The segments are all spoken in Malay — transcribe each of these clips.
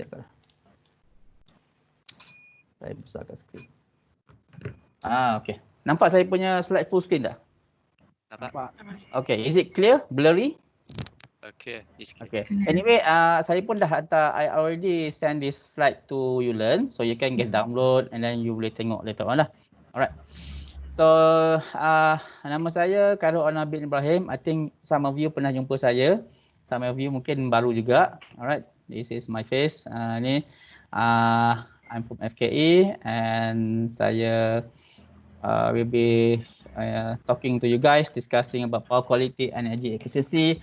kecilkan. Saya besarkan skrin. Okey. Nampak saya punya slide full screen tak? Nampak. Okay, is it clear? Blurry? Okay, it's clear. Okay. Anyway, saya pun dah hantar, I already send this slide to Yulen, so you can just download and then you boleh tengok later on lah. Alright. So, nama saya Khairul Anwar bin Ibrahim. I think some of you pernah jumpa saya. Some of you mungkin baru juga. Alright, this is my face. Ni, I'm from FKE and saya will be talking to you guys, discussing about power quality and energy efficiency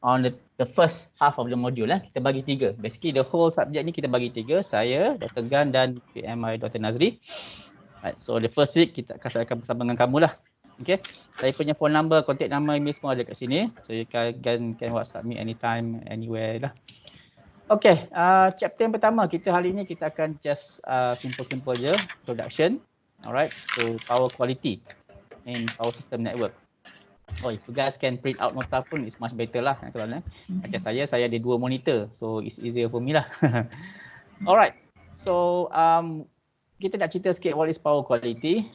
on the first half of the module. Kita bagi 3. Basically the whole subject ni kita bagi 3. Saya, Dr. Gan dan PMI Dr. Nazri. Right, so the first week saya akan bersama dengan kamu lah. Okay. Saya punya phone number, contact nama, email semua ada kat sini. So you can WhatsApp me anytime, anywhere lah. Okay, chapter yang pertama kita hari ni kita akan just simple je, introduction. Alright, so power quality in power system network. Oh, if you guys can print out nota pun it's much better lah. Kalau macam saya ada 2 monitor, so it's easier for me lah. Alright, so kita nak cerita sikit what is power quality.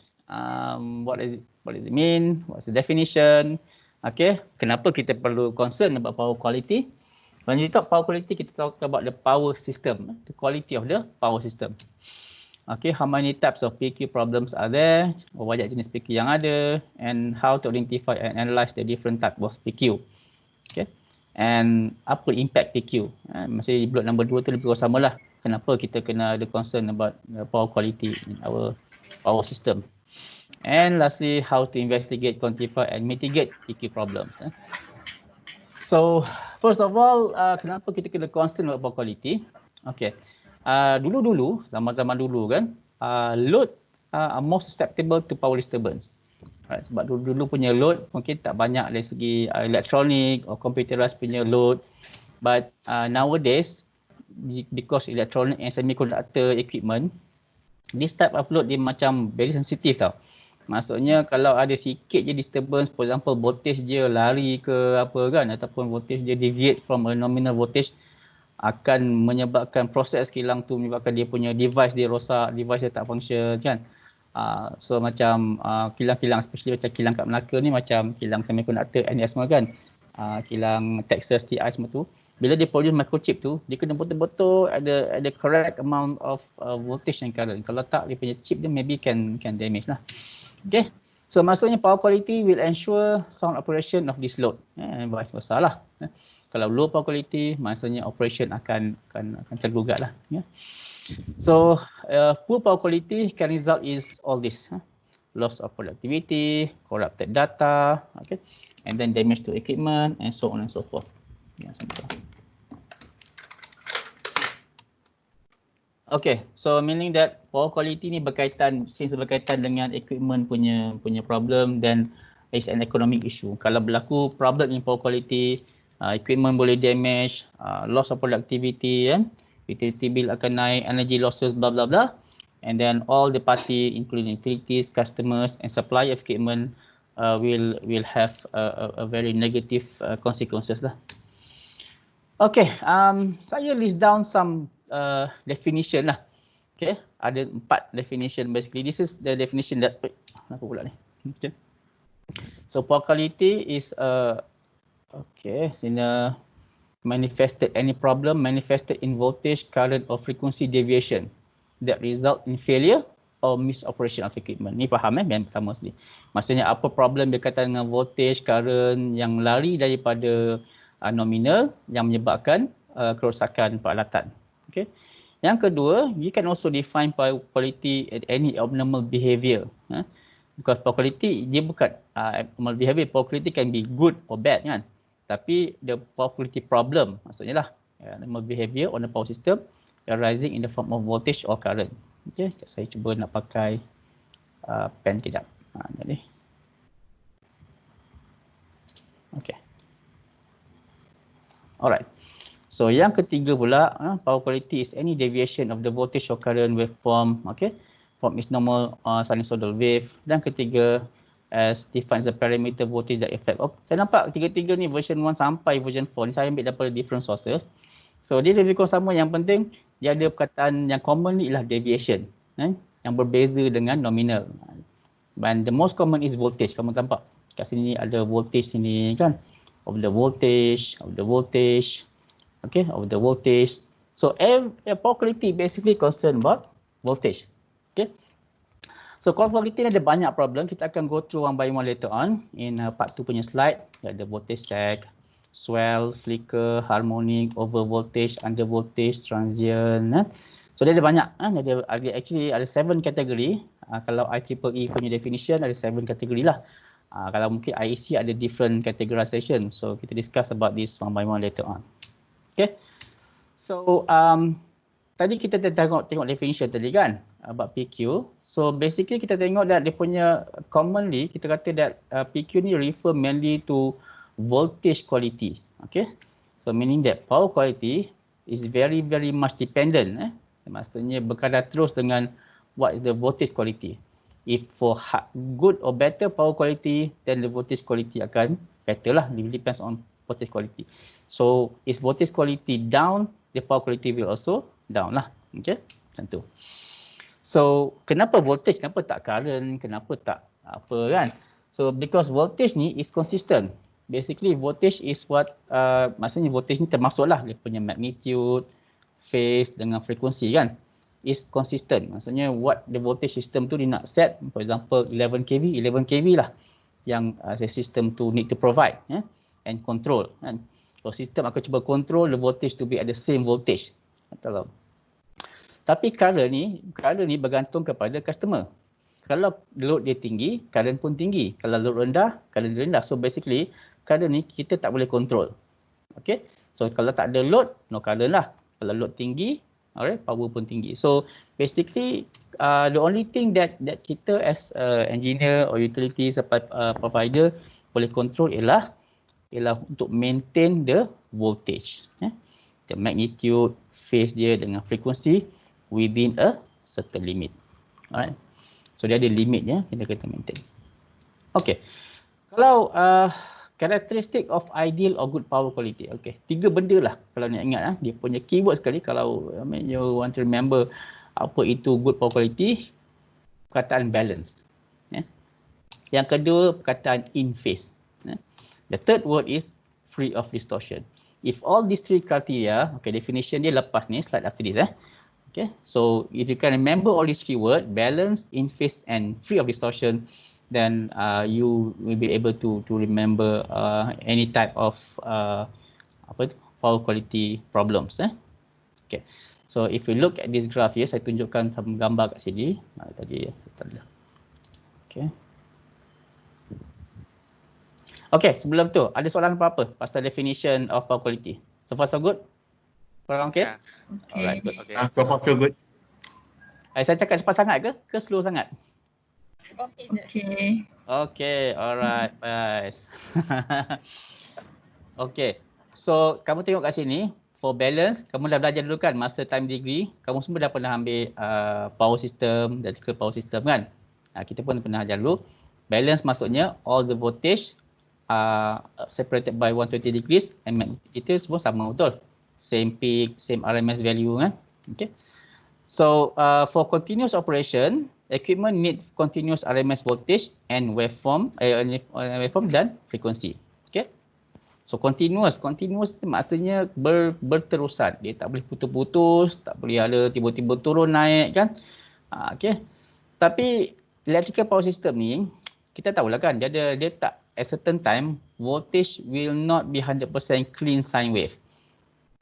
What does it mean? What's the definition? Okay, kenapa kita perlu concern about power quality? When we talk power quality, kita talk about the power system, the quality of the power system. Okay, how many types of PQ problems are there? Banyak jenis PQ yang ada, and how to identify and analyze the different type of PQ. Okay, and apa impact PQ? Masih di blok number 2 tu lebih kurang sama lah. Kenapa kita kena ada concern about power quality in our power system. And lastly, how to investigate, quantify and mitigate PQ problems. So, first of all, kenapa kita kena concern about power quality? Okay. Dulu-dulu, zaman-zaman dulu kan, load are more susceptible to power disturbance. Right, sebab dulu punya load mungkin tak banyak dari segi electronic or computerized punya load. But nowadays, because electronic and semiconductor equipment, this type of load dia macam very sensitive tau. Maksudnya kalau ada sikit je disturbance, for example voltage dia lari ke apa kan, ataupun voltage dia deviate from a nominal voltage, akan menyebabkan proses kilang tu menyebabkan dia punya device dia rosak, device dia tak function kan. So macam kilang-kilang, especially macam kilang kat Melaka ni, macam kilang semiconductor NS semua kan, kilang Texas TI semua tu, bila dia produce microchip tu, dia kena betul-betul ada correct amount of voltage and current. Kalau tak, dia punya chip dia maybe can damage lah. Okay, so maksudnya power quality will ensure sound operation of this load, and vice versa lah. Kalau low power quality, maksudnya operation akan tergugat lah. So poor power quality can result is all this, loss of productivity, corrupted data, okay, and then damage to equipment and so on and so forth. Okay, so meaning that power quality ni berkaitan dengan equipment punya problem, dan is an economic issue. Kalau berlaku problem in power quality, equipment boleh damage, loss of productivity, utility bill akan naik, energy losses, blah blah blah, and then all the party including utilities, customers and supplier of equipment will have a very negative consequences lah. Okay, saya list down some definition lah. Okay, ada 4 definition basically. This is the definition that apa pula ni? Okay. So power quality is manifested any problem manifested in voltage, current or frequency deviation that result in failure or misoperation of equipment. Ni faham yang pertama sekali. Maksudnya apa problem berkaitan dengan voltage, current yang lari daripada nominal yang menyebabkan kerosakan peralatan. Okay. Yang kedua, you can also define power quality at any abnormal behavior. Because power quality dia bukan abnormal behavior. Power quality can be good or bad kan. Tapi the power quality problem maksudnya lah abnormal behavior on the power system arising in the form of voltage or current. Okay, saya cuba nak pakai pen kejap. Jadi. Okay. Alright. So yang ketiga pula, power quality is any deviation of the voltage or current waveform, okay, from its normal sinusoidal wave. Dan ketiga, as defines the parameter voltage that affect. Saya nampak tiga-tiga ni version 1 sampai version 4 ni saya ambil daripada different sources. So dia lebih kurang sama, yang penting dia ada perkataan yang common ni ialah deviation, yang berbeza dengan nominal. And the most common is voltage. Kamu nampak kat sini ada voltage sini kan, of the voltage, okay, of the voltage. So power quality basically concern about voltage. Okay. So power quality ni ada banyak problem. Kita akan go through one by one later on in part 2 punya slide. Ada voltage sag, swell, flicker, harmonic, over voltage, under voltage, transient. So dia ada banyak. Actually ada 7 kategori. Kalau IEEE punya definition ada 7 kategori lah. Kalau mungkin IEC ada different categorization. So kita discuss about this one by one later on. Okay. So tadi kita tengok definition tadi kan about PQ. So basically kita tengok that dia punya commonly kita kata that PQ ni refer mainly to voltage quality. Okay. So meaning that power quality is very much dependent. Maksudnya berkadar terus dengan what is the voltage quality. If for good or better power quality, then the voltage quality akan better lah. It depends on voltage quality. So if voltage quality down, the power quality will also down lah. Okay, tentu. So kenapa voltage, kenapa tak current, kenapa tak apa kan? So because voltage ni is consistent. Basically voltage is what, maksudnya voltage ni termasuklah dia punya magnitude, phase dengan frekuensi kan. Is consistent. Maksudnya what the voltage system tu dia nak set, for example 11 kV lah yang the system tu need to provide and control kan. So sistem akan cuba control the voltage to be at the same voltage. Tapi current ni bergantung kepada customer. Kalau load dia tinggi, current pun tinggi. Kalau load rendah, current dia rendah. So basically current ni kita tak boleh control. Okay. So kalau tak ada load, no current lah. Kalau load tinggi, alright, power pun tinggi. So basically the only thing that kita as engineer or utility supply provider boleh control ialah untuk maintain the voltage, the magnitude, phase dia dengan frekuensi within a certain limit. Alright. So dia ada limitnya, kita kena maintain. Okay. Kalau characteristic of ideal or good power quality. Okay. 3 benda lah kalau nak ingat. Dia punya keyword sekali kalau you want to remember apa itu good power quality. Perkataan balanced. Yang kedua perkataan in phase. The third word is free of distortion. If all these 3 criteria, okay, definition dia lepas ni, slide after this. Okay, so if you can remember all these 3 words, balance, in phase and free of distortion, then you will be able to remember any type of power quality problems. Okay, so if we look at this graph here, saya tunjukkan some gambar kat sini. Tadi. Okay. Okay, sebelum tu ada soalan apa-apa pasal definition of power quality? So far so good? Korang okay? Okay. Alright, good. Okay. So far so good. Saya cakap cepat sangat ke slow sangat? Okay. Okay, alright, nice. Okay, so kamu tengok kat sini, for balance, kamu dah belajar dulu kan master time degree, kamu semua dah pernah ambil power system, electrical power system kan? Kita pun pernah ajar dulu. Balance maksudnya all the voltage separated by 120 degrees and magnitude itu semua sama, betul? Same peak, same RMS value kan? Okay. So for continuous operation, equipment need continuous RMS voltage and waveform dan frekuensi. Okay. So continuous maksudnya berterusan. Dia tak boleh putus-putus, tak boleh ada tiba-tiba turun naik kan? Okay. Tapi electrical power system ni kita tahulah kan dia tak at certain time voltage will not be 100% clean sine wave.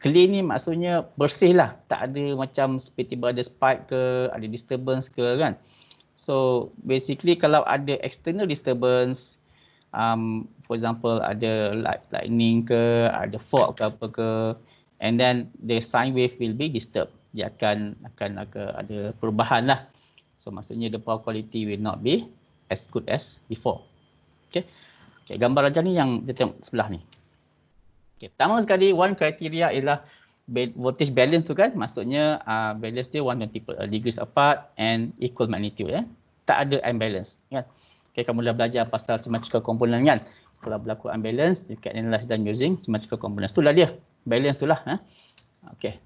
Clean ni maksudnya bersih lah, tak ada macam tiba-tiba ada spike ke, ada disturbance ke kan. So basically kalau ada external disturbance, for example ada lightning ke, ada fog ke apa ke, and then the sine wave will be disturbed. Dia akan ada perubahan lah. So maksudnya the power quality will not be as good as before. Okay, gambar aja ni yang kita tengok sebelah ni. Okay, pertama sekali, one criteria ialah voltage balance tu kan, maksudnya balance dia 120 degrees apart and equal magnitude. Tak ada unbalance kan. Okay, kamu dah belajar pasal symmetrical component kan. Kalau berlaku unbalance, you can analyze them using symmetrical components. Itulah dia, balance tu lah. Okay,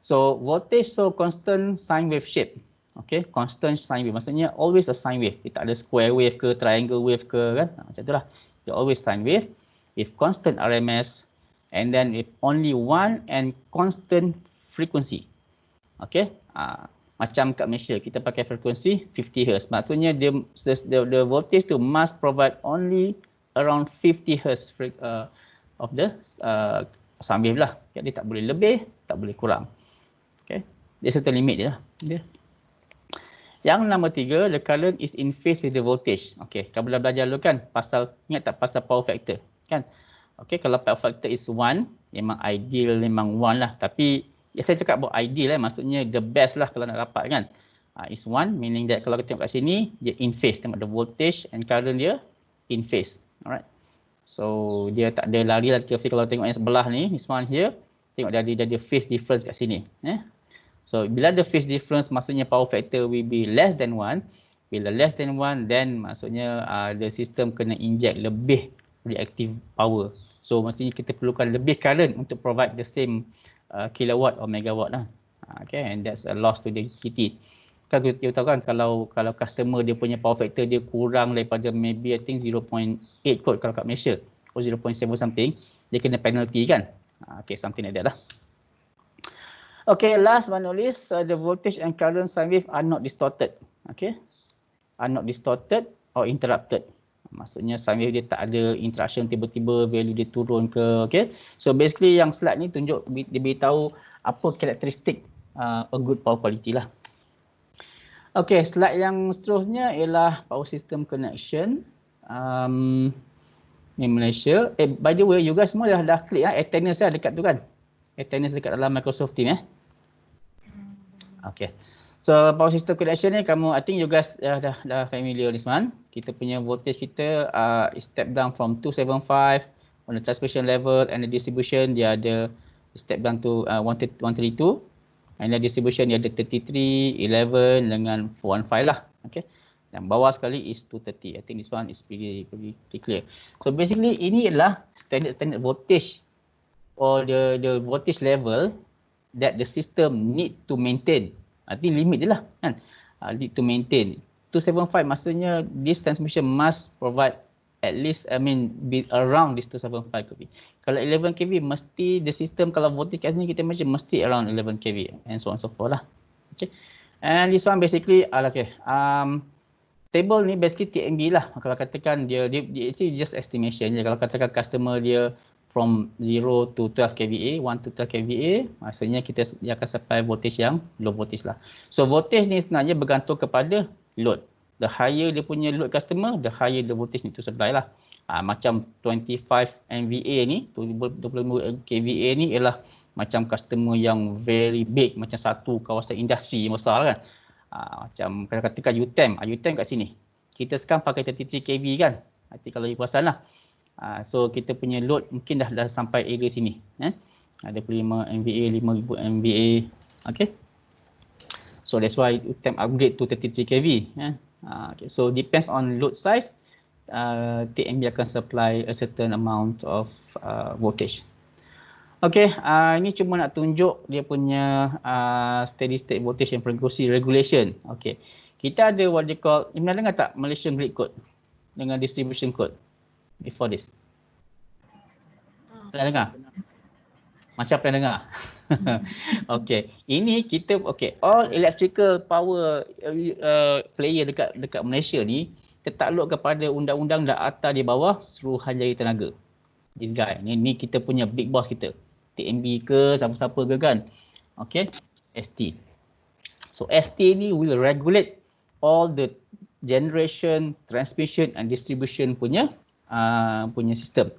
So voltage so constant sine wave shape. Okay, constant sine wave. Maksudnya always a sine wave. Dia tak ada square wave ke, triangle wave ke kan. Macam itulah. Dia always sine wave with constant RMS and then with only one and constant frequency. Okay. Macam kat Malaysia kita pakai frekuensi 50 Hz. Maksudnya the voltage tu must provide only around 50 Hz of the sine wave lah. Dia tak boleh lebih, tak boleh kurang. Okay. Dia certain limit dia lah. Yang nombor 3, the current is in phase with the voltage. Okay, kamu dah belajar dulu kan pasal, ingat tak pasal power factor kan? Okay, kalau power factor is 1, memang ideal, memang 1 lah. Tapi ya saya cakap buat ideal maksudnya the best lah kalau nak dapat kan. Is 1, meaning that kalau kita tengok kat sini, dia in phase. Tengok the voltage and current dia in phase. Alright. So, dia tak ada lari lah. Kalau tengok yang sebelah ni, this one here, tengok dia ada phase difference kat sini. So, bila ada phase difference, maksudnya power factor will be less than 1. Bila less than 1, then maksudnya the system kena inject lebih reactive power. So, maksudnya kita perlukan lebih current untuk provide the same kilowatt or megawatt lah. Okay, and that's a loss to the KT. Kan kita tahu kan kalau customer dia punya power factor dia kurang daripada maybe I think 0.8 kot kalau kat Malaysia, or 0.7 something, dia kena penalty kan. Okay, something like that lah. Okay, last but not least, the voltage and current sine wave are not distorted. Okay, are not distorted or interrupted. Maksudnya sine wave dia tak ada interaction, tiba-tiba value dia turun ke. Okay, so basically yang slide ni tunjuk, dia beritahu apa karakteristik a good power quality lah. Okay, slide yang seterusnya ialah power system connection di Malaysia. By the way, you guys semua dah klik attendance dekat tu kan? Attendance dekat dalam Microsoft Teams Okay. So power system connection ni I think you guys dah familiar this one. Kita punya voltage kita is step down from 275 on the transmission level, and the distribution dia ada step down to 132, and the distribution dia ada 33, 11 dengan 415 lah. Okay. Dan bawah sekali is 230. I think this one is pretty clear. So basically ini adalah standard voltage or the voltage level that the system need to maintain. I think limit je lah kan. Need to maintain. 275 maksudnya this transmission must provide at least, be around this 275 kV. Kalau 11 kV mesti the system, kalau voltage kat sini kita macam mesti around 11 kV and so on so forth lah. Okay. And this one basically table ni basically TMB lah. Kalau katakan dia actually just estimation je. Kalau katakan customer dia from 0 to 12 kVA, 1 to 12 kVA, maksudnya dia akan supply voltage yang low voltage lah. So voltage ni sebenarnya bergantung kepada load. The higher dia punya load customer, the higher the voltage need to supply lah. Macam 25 MVA ni, 25 kVA ni ialah macam customer yang very big, macam satu kawasan industri yang besar kan. Macam kalau katakan UTEM kat sini. Kita sekarang pakai 33 kV kan. Nanti kalau you perasan lah. So kita punya load mungkin dah sampai area sini. Ada 25 MVA, 5000 MVA. Okay. So that's why UTEM upgrade to 33 kV. Okay. So depends on load size, TMB akan supply a certain amount of voltage. Okay, ini cuma nak tunjuk dia punya steady state voltage and frequency regulation. Okay, kita ada what they call, pernah dengar tak Malaysian grid code dengan distribution code before this? Pernah dengar? Macam pernah dengar? Okay, ini kita, okay, all electrical power player dekat Malaysia ni tertakluk kepada undang-undang Data di bawah Suruhanjaya Tenaga. This guy, ni kita punya big boss kita. TMB ke, siapa-siapa ke kan. Okay, ST. So ST ni will regulate all the generation, transmission and distribution punya sistem.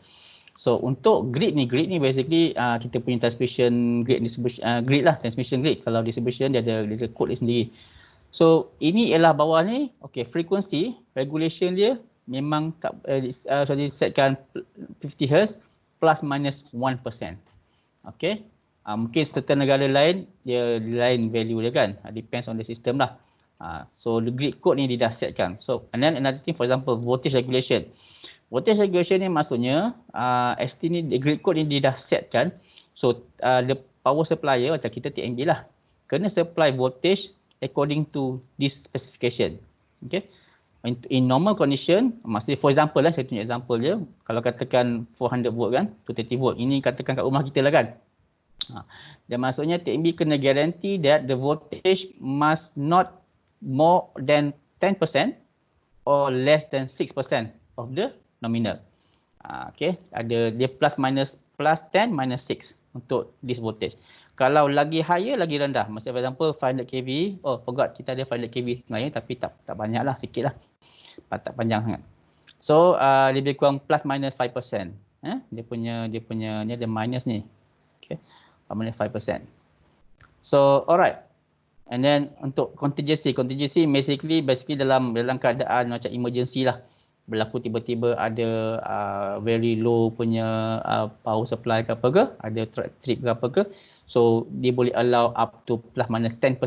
So untuk grid ni basically kita punya transmission grid, distribution grid lah, transmission grid. Kalau distribution dia ada code dia sendiri. So ini ialah bawah ni, okay, frequency regulation dia memang setkan 50 Hz plus minus 1%. Okay, mungkin certain negara lain dia lain value dia kan, depends on the system lah. So the grid code ni dia dah setkan. So and then another thing, for example, voltage regulation. Voltage regulation ni maksudnya ST ni, the grid code ni dia dah setkan. So the power supplier macam kita TMB lah, kena supply voltage according to this specification. Okay. In normal condition, maksudnya for example lah, saya tunjuk example je. Kalau katakan 400 volt kan, 230 volt. Ini katakan kat rumah kita lah kan. Dan maksudnya TMB kena guarantee that the voltage must not more than 10% or less than 6% of the nominal. Okay, ada dia plus 10 minus 6 untuk this voltage. Kalau lagi higher, lagi rendah. Maksudnya for example 500 kV. Oh, forgot kita ada 500 kV sebenarnya, tapi tak banyak lah, sikit lah. Tak panjang sangat. So lebih kurang plus minus 5%. Dia punya ni ada minus ni. Okay, minus 5%. So alright. And then untuk contingency basically dalam keadaan macam emergency lah. Berlaku tiba-tiba ada very low punya power supply ke apa ke, ada trip ke apa ke. So dia boleh allow up to plus minus 10%.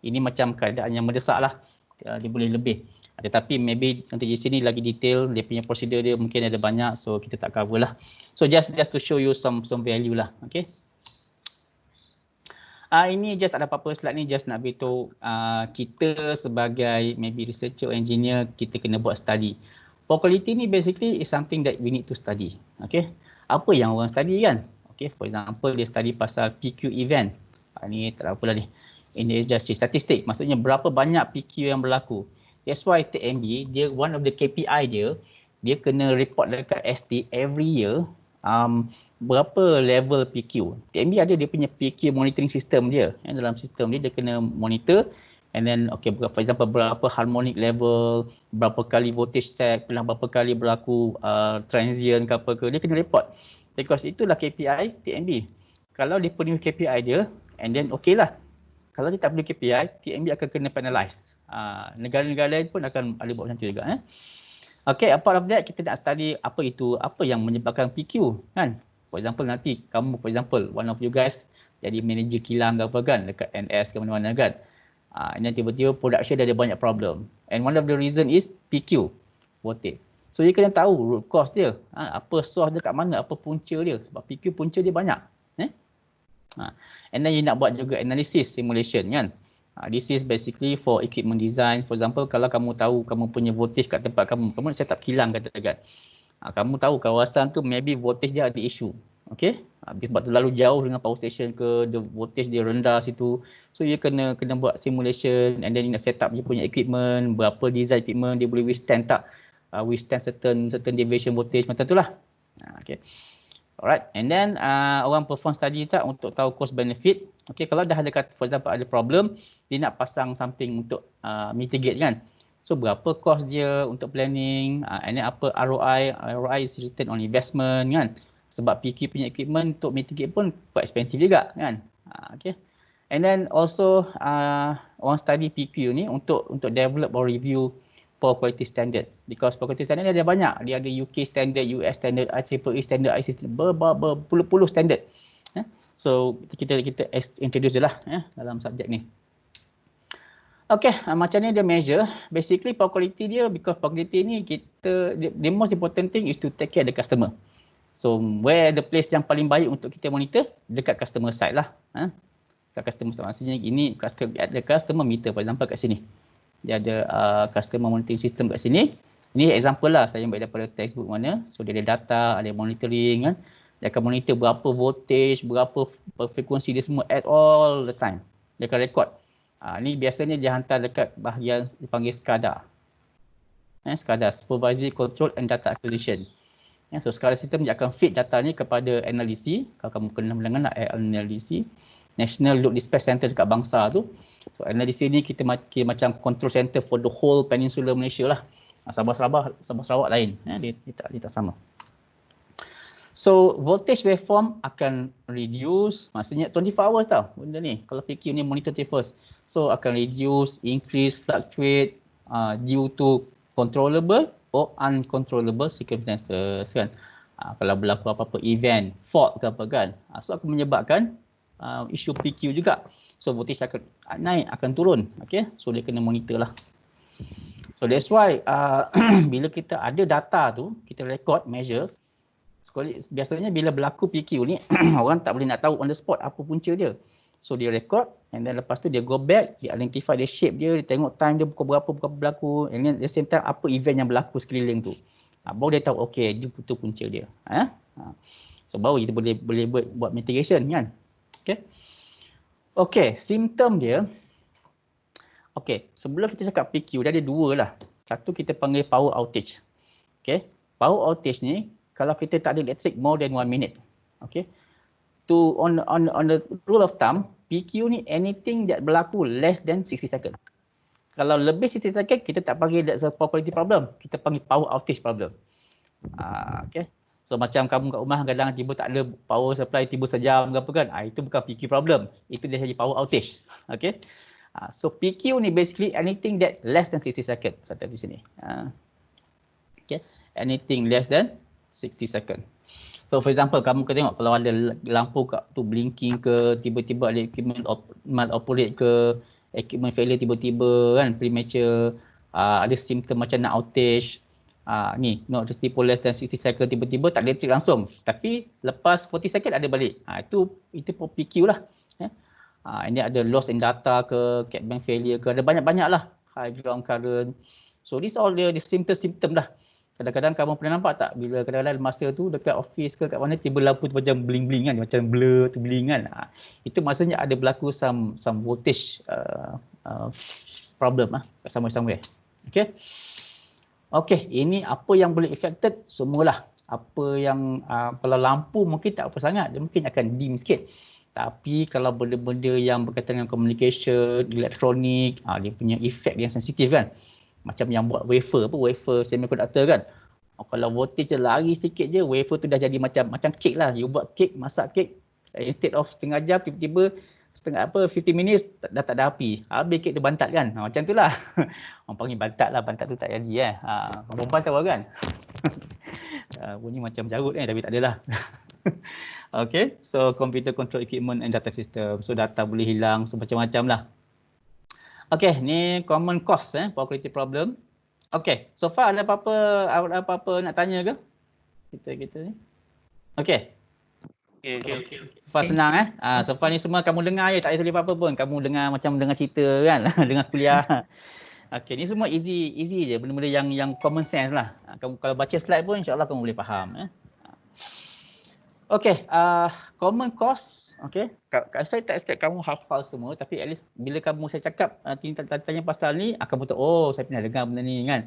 Ini macam keadaan yang mendesak lah. Dia boleh lebih. Tetapi maybe nanti di sini lagi detail, dia punya prosedur dia mungkin ada banyak, so kita tak cover lah. So just to show you some value lah. Okay. Ini just ada apa-apa slide ni, just nak beritahu kita sebagai maybe researcher or engineer, kita kena buat study. Power quality ni basically is something that we need to study. Okay. Apa yang orang study kan? Okay, for example dia study pasal PQ event. Ni tak apa lah ni. Ini just statistik, maksudnya berapa banyak PQ yang berlaku. That's why TMB, dia one of the KPI dia kena report dekat ST every year berapa level PQ. TMB ada dia punya PQ monitoring system dia. Dalam sistem dia kena monitor, and then okay, for example berapa harmonic level, berapa kali voltage check, berapa kali berlaku transient ke apa ke, dia kena report. Because itulah KPI TMB. Kalau dia penuhi KPI dia, and then okay lah. Kalau dia tak penuhi KPI, TMB akan kena penalize. Negara-negara lain pun akan ada buat macam tu juga. Okay, apart of that, kita nak study apa yang menyebabkan PQ kan. For example nanti kamu, for example one of you guys jadi manager kilang ke apa kan, dekat NS ke mana-mana kan. And then tiba-tiba production dia ada banyak problem. And one of the reason is PQ, voltage. So you kena tahu root cause dia. Apa source dia kat mana, apa punca dia. Sebab PQ punca dia banyak. And then you nak buat juga analysis simulation kan. This is basically for equipment design. For example, kalau kamu tahu kamu punya voltage kat tempat kamu nak set up kilang katakan. Kamu tahu kawasan tu maybe voltage dia ada issue. Okay? Sebab terlalu jauh dengan power station ke, the voltage dia rendah situ. So you kena buat simulation, and then you nak set up you punya equipment, berapa design equipment dia boleh withstand tak? Withstand certain deviation voltage macam tu lah. Okay. Alright, and then orang perform study tak untuk tahu cost benefit. Okay, kalau dah ada for example ada problem, dia nak pasang something untuk mitigate kan. So berapa cost dia untuk planning, and then apa ROI is return on investment kan. Sebab PQ punya equipment untuk mitigate pun quite expensive juga kan. Okay. And then also orang study PQ ni untuk develop or review power quality standards, because power quality standard dia ada banyak. Dia ada UK standard, US standard, IEEE standard, IC standard, berpuluh-puluh standard. So kita introduce je lah dalam subjek ni. Okay, macam ni dia measure. Basically power quality dia, because power quality ni the most important thing is to take care the customer. So where the place yang paling baik untuk kita monitor, dekat customer side lah. Dekat customer side, maksudnya ini ada customer meter, for example kat sini. Dia ada customer monitoring system kat sini. Ini example lah saya ambil daripada textbook mana. So dia ada data, ada monitoring kan. Dia akan monitor berapa voltage, berapa frekuensi dia semua at all the time. Dia akan record. Ni biasanya dia hantar dekat bahagian dipanggil SCADA. SCADA, Supervisory Control and Data Acquisition. So SCADA system dia akan feed data ni kepada NLDC. Kalau kamu kenal dengan NLDC, National Load Dispatch Center dekat Bangsa tu. So NLDC ni kita macam control center for the whole Peninsula Malaysia lah. Sabah Sarawak lain. Dia tak sama. So voltage waveform akan reduce, maksudnya 24 hours tau benda ni. Kalau PQ ni monitor 24 hours. So akan reduce, increase, fluctuate due to controllable or uncontrollable circumstances kan. Kalau berlaku apa-apa event, fault ke apa kan. So akan menyebabkan isu PQ juga. So voltage akan naik, akan turun. Okay, so dia kena monitor lah. So that's why bila kita ada data tu, kita record, measure, biasanya bila berlaku PQ ni orang tak boleh nak tahu on the spot apa punca dia. So dia record and then lepas tu dia go back, dia identify dia shape dia tengok time dia pukul berapa berlaku, and then at the same time apa event yang berlaku sekeliling tu. Baru dia tahu okey dia betul punca dia. So baru kita boleh buat mitigation kan. Okey, simptom dia. Okey, sebelum kita cakap PQ dia ada dua lah. Satu kita panggil power outage. Okey, power outage ni kalau kita tak ada elektrik more than 1 minute. Okey. On the rule of thumb, PQ ni anything that berlaku less than 60 second. Kalau lebih 60 second, kita tak panggil that's a power quality problem. Kita panggil power outage problem. Okay. So macam kamu kat rumah kadang tiba tak ada power supply tiba sejam ke apa kan. Itu bukan PQ problem. Itu dia jadi power outage. Okay. So PQ ni basically anything that less than 60 second. Saya di sini. Okay. Anything less than 60 second. So for example, kamu kena tengok kalau ada lampu kat tu blinking ke, tiba-tiba ada equipment operate ke, equipment failure tiba-tiba kan, premature, ada simptom macam nak outage, ni not for less than 60 second tiba-tiba tak ada elektrik langsung. Tapi lepas 40 second ada balik. Itu PQ lah. Ini ada loss in data ke, cat bank failure ke, ada banyak-banyak lah. High ground current. So these all the symptom lah. Kadang-kadang kamu pernah nampak tak bila kadang-kadang masa tu dekat office ke kat mana tiba lampu tu macam bling-bling kan, macam blur tu bling kan. Itu maksudnya ada berlaku some voltage problem somewhere. Okay, ini apa yang boleh affected semualah. Apa yang kalau lampu mungkin tak apa sangat, dia mungkin akan dim sikit. Tapi kalau benda-benda yang berkaitan dengan communication, elektronik, dia punya efek yang sensitif kan. Macam yang buat wafer semiconductor kan. Kalau voltage dia lari sikit je, wafer tu dah jadi macam kek lah. You buat kek, masak kek, instead of setengah jam, tiba-tiba 50 minit dah tak ada api. Habis kek tu bantat kan. Macam tu lah. Orang panggil bantat lah, bantat tu tak jadi perempuan tahu kan. Bunyi macam jarut kan, tapi tak adalah. Okay, so computer control equipment and data system. So data boleh hilang, so macam-macam lah. Okay, ni common cause power quality problem. Okay, so far ada apa-apa nak tanya ke? Kita ni. Okay. Okay. So far senang so far ni semua kamu dengar je, tak payah tulis apa-apa pun. Kamu dengar macam dengar cerita kan, dengar kuliah. Okay, ni semua easy je, benda-benda yang common sense lah. Kamu kalau baca slide pun insya-Allah kamu boleh faham. Okay, common cause, okay. Saya tak expect kamu hafal semua, tapi at least bila saya cakap tanya pasal ni, kamu tahu, saya pernah dengar benda ni kan.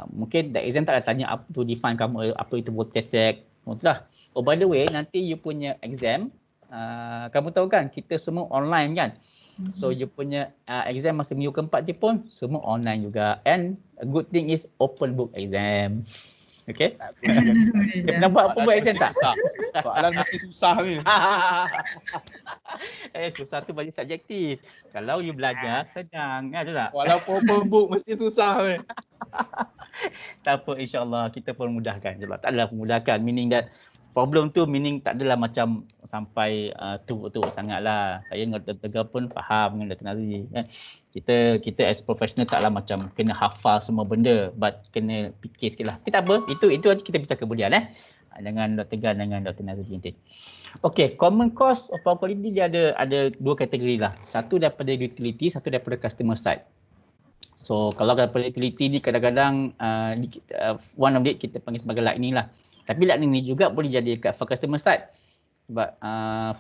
Mungkin the exam tak ada tanya apa tu define kamu, apa itu voltage seg, lah. Oh by the way, nanti you punya exam, kamu tahu kan, kita semua online kan. So you punya exam masa minggu keempat dia pun semua online juga. And a good thing is open book exam. Okay. Dia pernah buat apa exam tak? Soalan mesti susah ni. Susah tu bagi subjektif. Kalau you belajar senang kan, tak? Walaupun open book mesti susah ni. Tak apa, insya-Allah kita permudahkan. Sebab tak adalah permudahkan, meaning that problem tu meaning tak adalah macam sampai teruk-teruk sangatlah. Saya dengan Dr. Tegar pun faham dengan Dr. Nazri. Kita as professional taklah macam kena hafal semua benda, but kena fikir sikit lah. Tapi tak apa, itu nanti kita bincang kemudian dengan Dr. Tegar dengan Dr. Nazri nanti. Okay, common cause of power quality dia ada dua kategori lah. Satu daripada utility, satu daripada customer side. So kalau daripada utility ni kadang-kadang one of it kita panggil sebagai lightning lah. Tapi lightning ni juga boleh jadi dekat for customer side. Sebab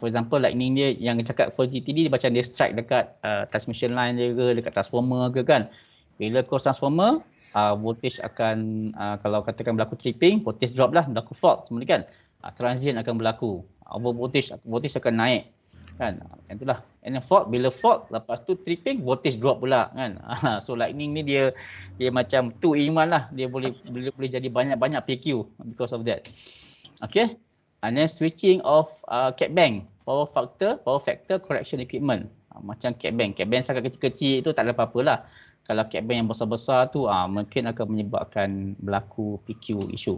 for example lightning dia yang cakap voltage dia macam dia strike dekat transmission line dia ke, dekat transformer ke kan. Bila cross transformer, voltage akan kalau katakan berlaku tripping, voltage drop lah, berlaku fault semua ni kan. Transient akan berlaku. Over voltage akan naik kan. Itulah. And fault, bila fault lepas tu tripping, voltage drop pula kan. So lightning ni dia macam 2 in 1 lah. Dia boleh jadi banyak-banyak PQ because of that. Okay. And then switching of cat bank, power factor correction equipment. Macam cat bank sangat kecil-kecil tu tak ada apa-apa lah. Kalau cat bank yang besar-besar tu mungkin akan menyebabkan berlaku PQ issue.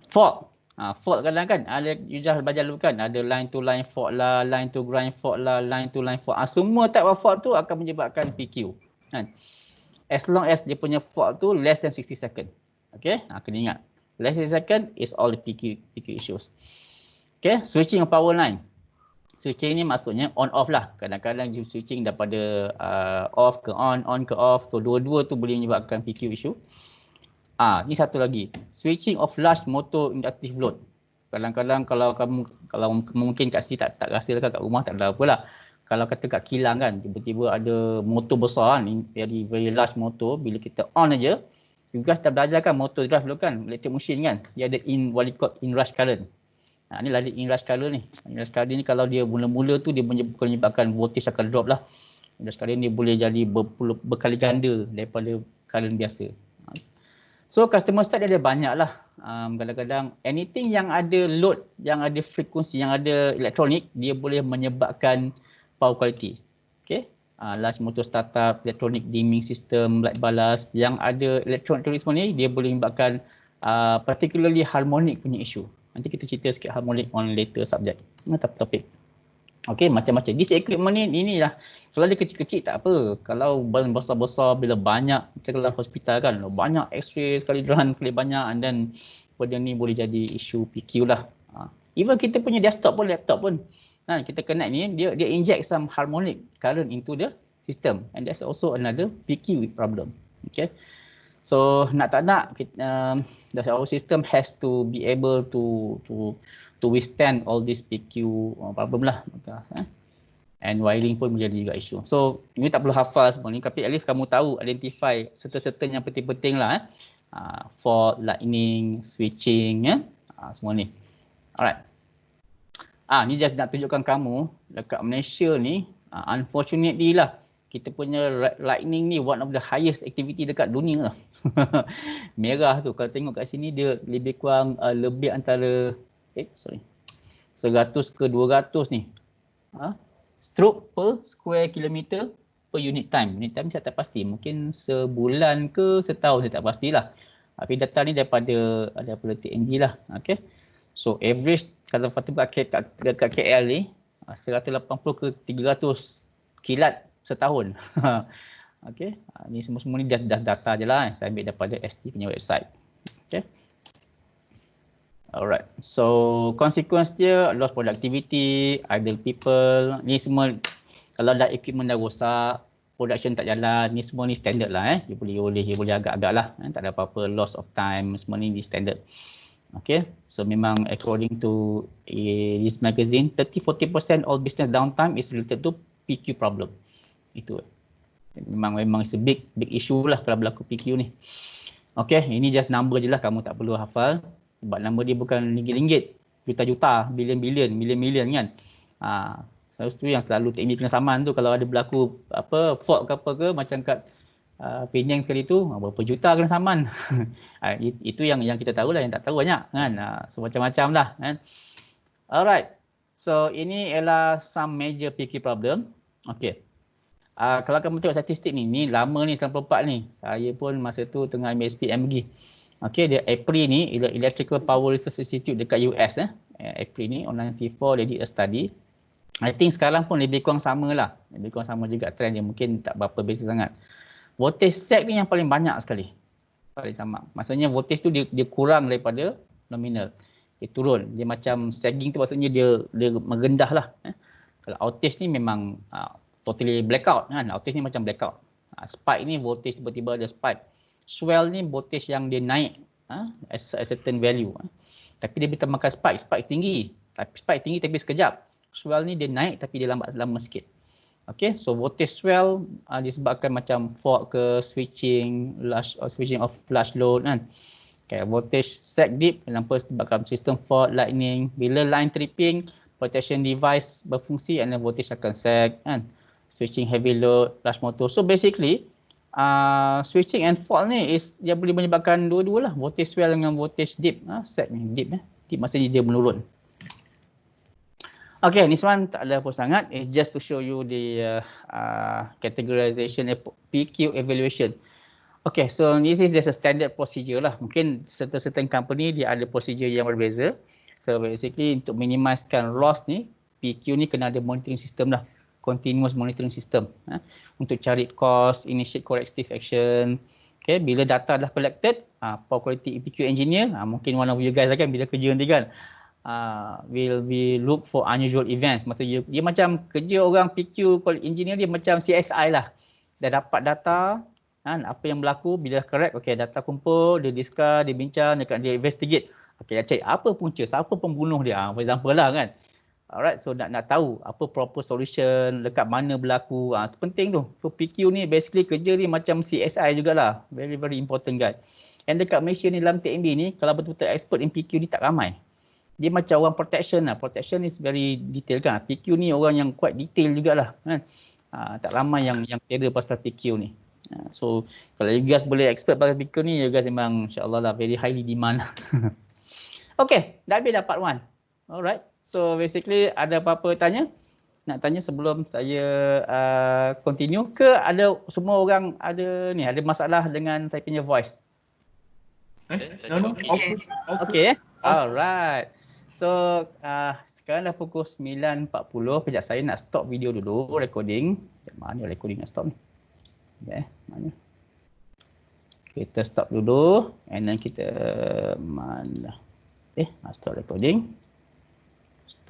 Fault kadang kan ada you just belajar dulu kan, ada line to line fault lah, line to ground fault lah, line to line fault. Semua type of fault tu akan menyebabkan PQ kan. As long as dia punya fault tu less than 60 second. Okay, kena ingat. less than a second is all the PQ issues. Okay, switching of power line. Switching ni maksudnya on off lah. Kadang-kadang switching daripada off ke on ke off. So dua-dua tu boleh menyebabkan PQ issue. Ni satu lagi. Switching of large motor inductive load. Kadang-kadang kalau kamu mungkin kat sini tak rasa lah kat rumah tak ada apa lah. Kalau kata kat kilang kan, tiba-tiba ada motor besar kan, very large motor, bila kita on aja, you guys dah belajar kan motor drive dulu kan, electric machine kan, dia ada what you call inrush current. Ni lah inrush current ni. Inrush current ni kalau dia mula-mula tu dia menyebabkan voltage akan drop lah. Inrush current ni boleh jadi berkali ganda daripada current biasa. So customer side dia ada banyak lah. Kadang-kadang anything yang ada load, yang ada frekuensi, yang ada elektronik, dia boleh menyebabkan power quality. Okay. Large motor startup, electronic dimming system, light balas, yang ada elektronik semua ni, dia boleh menyebabkan particularly harmonic punya issue. Nanti kita cerita sikit harmonic on later subject. Topik. Okay, macam-macam. This equipment ni, inilah. Kalau dia kecil-kecil tak apa. Kalau barang besar-besar, bila banyak, kita kalau hospital kan, banyak x-ray sekali run, sekali banyak, and then benda ni boleh jadi isu PQ lah. Even kita punya desktop pun, laptop pun, kita connect ni, dia inject some harmonic current into the system. And that's also another PQ problem. Okay. So nak tak nak, our system has to be able to withstand all this PQ problem lah. And wiring pun menjadi juga isu. So ini tak perlu hafal semua ni, tapi at least kamu tahu identify serta-serta yang penting-penting lah. Fault, lightning, switching, semua ni. Alright. Ni just nak tunjukkan kamu dekat Malaysia ni, unfortunately lah, kita punya lightning ni one of the highest activity dekat dunia lah. Merah tu, kalau tengok kat sini dia lebih kurang lebih antara 100 ke 200 ni. Stroke per square kilometer per unit time. Unit time saya tak pasti, mungkin sebulan ke setahun saya tak pastilah. Tapi data ni daripada TNB lah. Okay. So average kalau patut dekat KL ni 180 ke 300 kilat setahun. Okay. Ni semua ni dah data je lah. Saya ambil daripada ST punya website. Okay. Alright. So consequence dia loss productivity, idle people. Ni semua kalau dah equipment dah rosak, production tak jalan, ni semua ni standard lah. Dia boleh agak-agak lah. Tak ada apa-apa loss of time, semua ni standard. Okay. So memang according to this magazine, 30-40% all business downtime is related to PQ problem. Itu memang is a big issue lah kalau berlaku PQ ni. Okay, ini just number je lah, kamu tak perlu hafal. Sebab number dia bukan ringgit-ringgit, juta-juta, bilion-bilion kan. Tu yang selalu teknik kena saman tu, kalau ada berlaku fault ke apa ke, macam kat Penang sekali tu, berapa juta kena saman. Itu yang kita tahu lah, yang tak tahu banyak kan. So macam-macam lah kan. Alright, so ini ialah some major PQ problem. Okay. Kalau kamu tengok statistik ni lama ni 94 ni. Saya pun masa tu tengah ambil SPM lagi. Okay, dia April ni, Electrical Power Research Institute dekat US. April ni, on 94 dia did a study. I think sekarang pun lebih kurang sama lah. Lebih kurang sama juga trend dia, mungkin tak berapa beza sangat. Voltage sag ni yang paling banyak sekali. Paling sama. Maksudnya voltage tu dia kurang daripada nominal. Dia turun. Dia macam sagging tu maksudnya dia merendah lah. Kalau outage ni memang totally blackout kan. Outage ni macam blackout. Spike ni voltage tiba-tiba ada spike. Swell ni voltage yang dia naik a certain value. Tapi dia bisa makan spike tinggi. Spike tinggi tapi sekejap. Swell ni dia naik tapi dia lambat lama sikit. Okay, so voltage swell disebabkan macam fault ke switching of large load kan. Okay, voltage sag dip disebabkan sistem fault, lightning. Bila line tripping, protection device berfungsi and then voltage akan sag kan. Switching heavy load, large motor. So basically, switching and fault ni dia boleh menyebabkan dua-dua lah. Voltage swell dengan voltage dip. Sag ni dip. Dip maksudnya dia menurun. Okay, this one tak ada apa sangat. It's just to show you the categorization PQ evaluation. Okay, so this is just a standard procedure lah. Mungkin certain company dia ada procedure yang berbeza. So basically untuk minimizekan loss ni, PQ ni kena ada monitoring system lah. Continuous monitoring system. Untuk cari cause, initiate corrective action, Okay, bila data dah collected, poor quality EPQ engineer, mungkin one of you guys kan bila kerja nanti kan, will be look for unusual events. Maksudnya dia macam kerja orang PQ engineer, dia macam CSI lah. Dah dapat data, apa yang berlaku, bila correct, okay, data kumpul, dia discuss, dia bincang, dia investigate. Okay, dia check apa punca, siapa pembunuh dia, for example lah kan. Alright, so nak tahu apa proper solution, dekat mana berlaku, itu penting tu. So PQ ni basically kerja ni macam CSI jugalah. Very very important guys. And dekat Malaysia ni dalam TMB ni, kalau betul-betul expert in PQ ni tak ramai. Dia macam orang protection lah. Protection is very detail kan. PQ ni orang yang quite detail jugalah kan. Tak ramai yang kira pasal PQ ni. So kalau you guys boleh expert pasal PQ ni, you guys memang insyaAllah lah very highly demand. Okay, dah habis dah part 1. Alright. So basically ada apa-apa tanya? Nak tanya sebelum saya continue ke ada semua orang ada masalah dengan saya punya voice? No. Okay. Alright. So sekarang dah pukul 9.40. Kejap saya nak stop video dulu recording. Mana recording nak stop ni? Okay, mana? Kita stop dulu and then kita mana? Stop recording. Stop